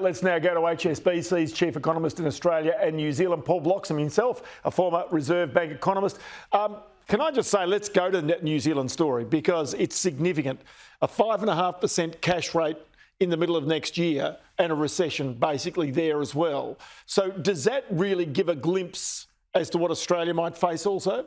Let's now go to HSBC's chief economist in Australia and New Zealand, Paul Bloxham himself, a former Reserve Bank economist. Can I just say, let's go to the New Zealand story because it's significant. A 5.5% cash rate in the middle of next year and a recession basically there as well. So does that really give a glimpse as to what Australia might face also?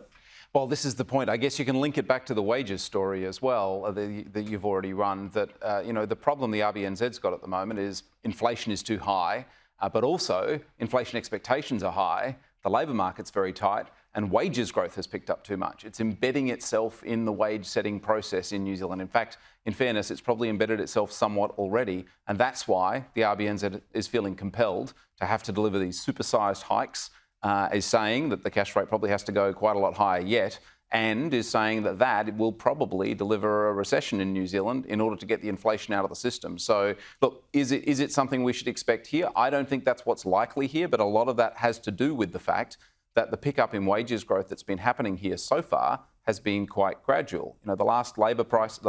Well, this is the point. I guess you can link it back to the wages story as well that you've already run. That the problem the RBNZ's got at the moment is inflation is too high, but also inflation expectations are high. The labour market's very tight, and wages growth has picked up too much. It's embedding itself in the wage setting process in New Zealand. In fact, in fairness, it's probably embedded itself somewhat already, and that's why the RBNZ is feeling compelled to have to deliver these supersized hikes. Is saying that the cash rate probably has to go quite a lot higher yet, and is saying that will probably deliver a recession in New Zealand in order to get the inflation out of the system. So, look, is it something we should expect here? I don't think that's what's likely here, but a lot of that has to do with the fact that the pickup in wages growth that's been happening here so far has been quite gradual. The last labour price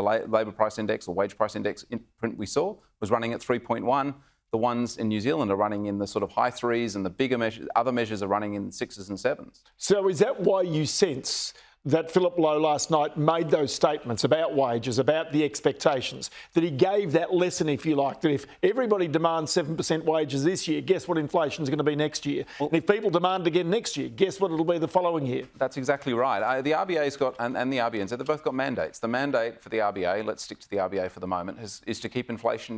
index or wage price index print we saw was running at 3.1. The ones in New Zealand are running in the sort of high threes, and the bigger measures, other measures are running in 6s and 7s. So is that why you sense that Philip Lowe last night made those statements about wages, about the expectations, that he gave that lesson, if you like, that if everybody demands 7% wages this year, guess what inflation is going to be next year? Well, and if people demand again next year, guess what it'll be the following year? That's exactly right. The RBA's got, and the RBNZ, they've both got mandates. The mandate for the RBA, let's stick to the RBA for the moment, is to keep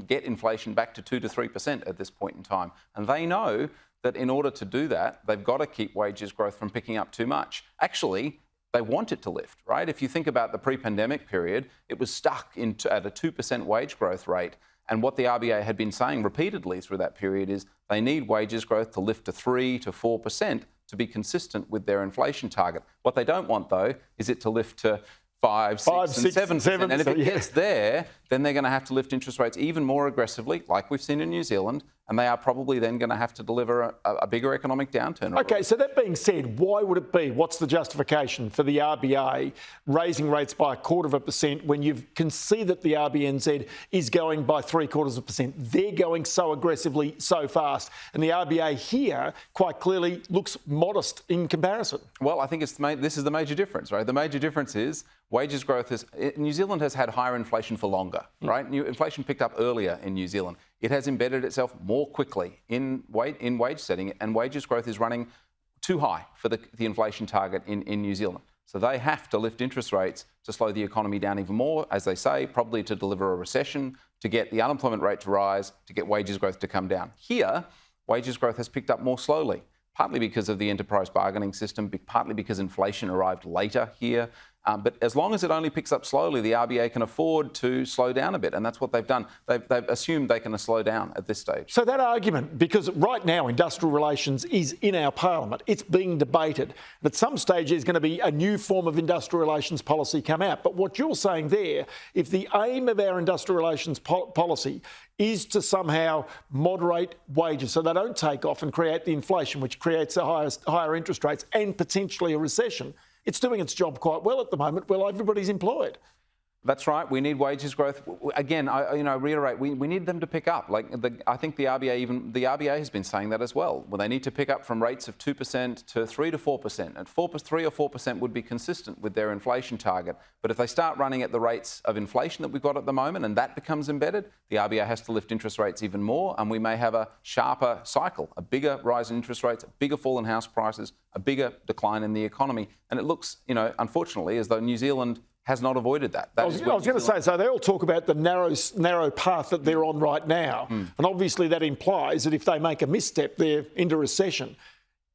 get inflation back to 2 to 3% at this point in time. And they know that in order to do that, they've got to keep wages growth from picking up too much. Actually, they want it to lift, right? If you think about the pre-pandemic period, it was stuck at a 2% wage growth rate. And what the RBA had been saying repeatedly through that period is they need wages growth to lift to 3 to 4% to be consistent with their inflation target. What they don't want, though, is it to lift to 5, 6 and 7%. And if it gets there, then they're going to have to lift interest rates even more aggressively, like we've seen in New Zealand, and they are probably then going to have to deliver a bigger economic downturn. OK, so that being said, why would it be? What's the justification for the RBA raising rates by 0.25% when you can see that the RBNZ is going by 0.75%? They're going so aggressively, so fast. And the RBA here quite clearly looks modest in comparison. Well, I think this is the major difference, right? The major difference is wages growth New Zealand has had higher inflation for longer, right? Inflation picked up earlier in New Zealand. It has embedded itself more quickly in wage setting, and wages growth is running too high for the inflation target in New Zealand. So they have to lift interest rates to slow the economy down even more, as they say, probably to deliver a recession, to get the unemployment rate to rise, to get wages growth to come down. Here, wages growth has picked up more slowly, partly because of the enterprise bargaining system, partly because inflation arrived later here. But as long as it only picks up slowly, the RBA can afford to slow down a bit. And that's what they've done. They've assumed they can slow down at this stage. So that argument, because right now industrial relations is in our parliament, it's being debated. And at some stage there's going to be a new form of industrial relations policy come out. But what you're saying there, if the aim of our industrial relations policy is to somehow moderate wages so they don't take off and create the inflation, which creates higher interest rates and potentially a recession, it's doing its job quite well at the moment. Well, everybody's employed. That's right. We need wages growth. Again, I reiterate, we need them to pick up. I think the RBA has been saying that as well. Well, they need to pick up from rates of 2% to 3 to 4%. And 3 or 4% would be consistent with their inflation target. But if they start running at the rates of inflation that we've got at the moment, and that becomes embedded, the RBA has to lift interest rates even more, and we may have a sharper cycle, a bigger rise in interest rates, a bigger fall in house prices, a bigger decline in the economy. And it looks, unfortunately, as though New Zealand has not avoided that. I was going to say, so they all talk about the narrow path that they're on right now. And obviously that implies that if they make a misstep, they're into recession.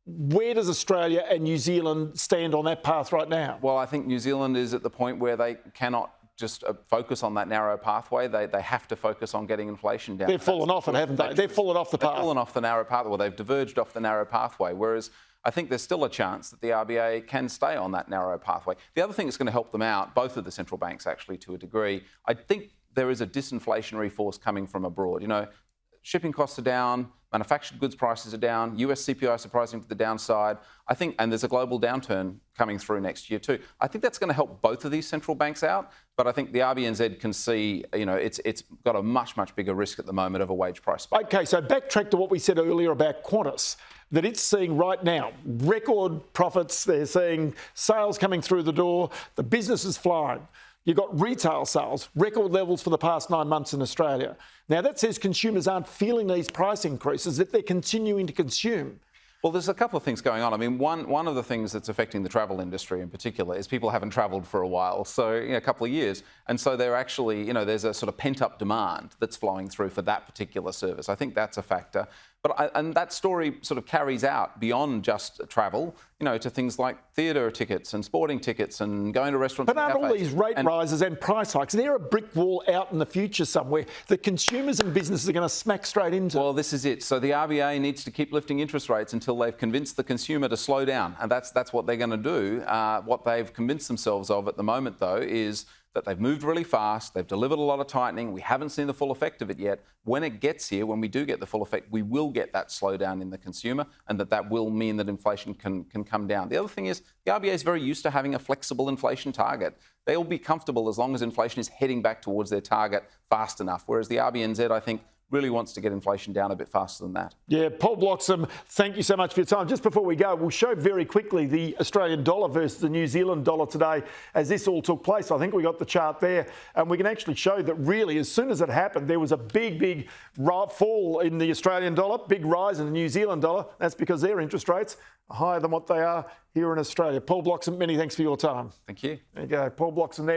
Where does Australia and New Zealand stand on that path right now? Well, I think New Zealand is at the point where they cannot just focus on that narrow pathway. They have to focus on getting inflation down. They've fallen off it, haven't they? They've fallen off the path. They've fallen off the narrow pathway. Well, they've diverged off the narrow pathway, whereas I think there's still a chance that the RBA can stay on that narrow pathway. The other thing that's going to help them out, both of the central banks actually to a degree, I think there is a disinflationary force coming from abroad. Shipping costs are down, Manufactured goods prices are down. US CPI surprising to the downside. I think, and there's a global downturn coming through next year too. I think that's going to help both of these central banks out. But I think the RBNZ can see, it's got a much, much bigger risk at the moment of a wage price spike. Okay, so backtrack to what we said earlier about Qantas, that it's seeing right now record profits. They're seeing sales coming through the door. The business is flying. You've got retail sales, record levels for the past 9 months in Australia. Now, that says consumers aren't feeling these price increases, that they're continuing to consume. Well, there's a couple of things going on. I mean, one of the things that's affecting the travel industry in particular is people haven't travelled for a while, so a couple of years. And so they're actually, there's a sort of pent-up demand that's flowing through for that particular service. I think that's a factor. And that story sort of carries out beyond just travel, to things like theatre tickets and sporting tickets and going to restaurants. But aren't all these rate rises and price hikes, they're a brick wall out in the future somewhere that consumers and businesses are going to smack straight into? Well, this is it. So the RBA needs to keep lifting interest rates until they've convinced the consumer to slow down. And that's what they're going to do. What they've convinced themselves of at the moment, though, is that they've moved really fast, they've delivered a lot of tightening, we haven't seen the full effect of it yet. When it gets here, when we do get the full effect, we will get that slowdown in the consumer, and that will mean that inflation can come down. The other thing is, the RBA is very used to having a flexible inflation target. They'll be comfortable as long as inflation is heading back towards their target fast enough, whereas the RBNZ, I think, really wants to get inflation down a bit faster than that. Yeah, Paul Bloxham, thank you so much for your time. Just before we go, we'll show very quickly the Australian dollar versus the New Zealand dollar today as this all took place. I think we got the chart there, and we can actually show that really as soon as it happened, there was a big fall in the Australian dollar, big rise in the New Zealand dollar. That's because their interest rates are higher than what they are here in Australia. Paul Bloxham, many thanks for your time. Thank you. There you go, Paul Bloxham there.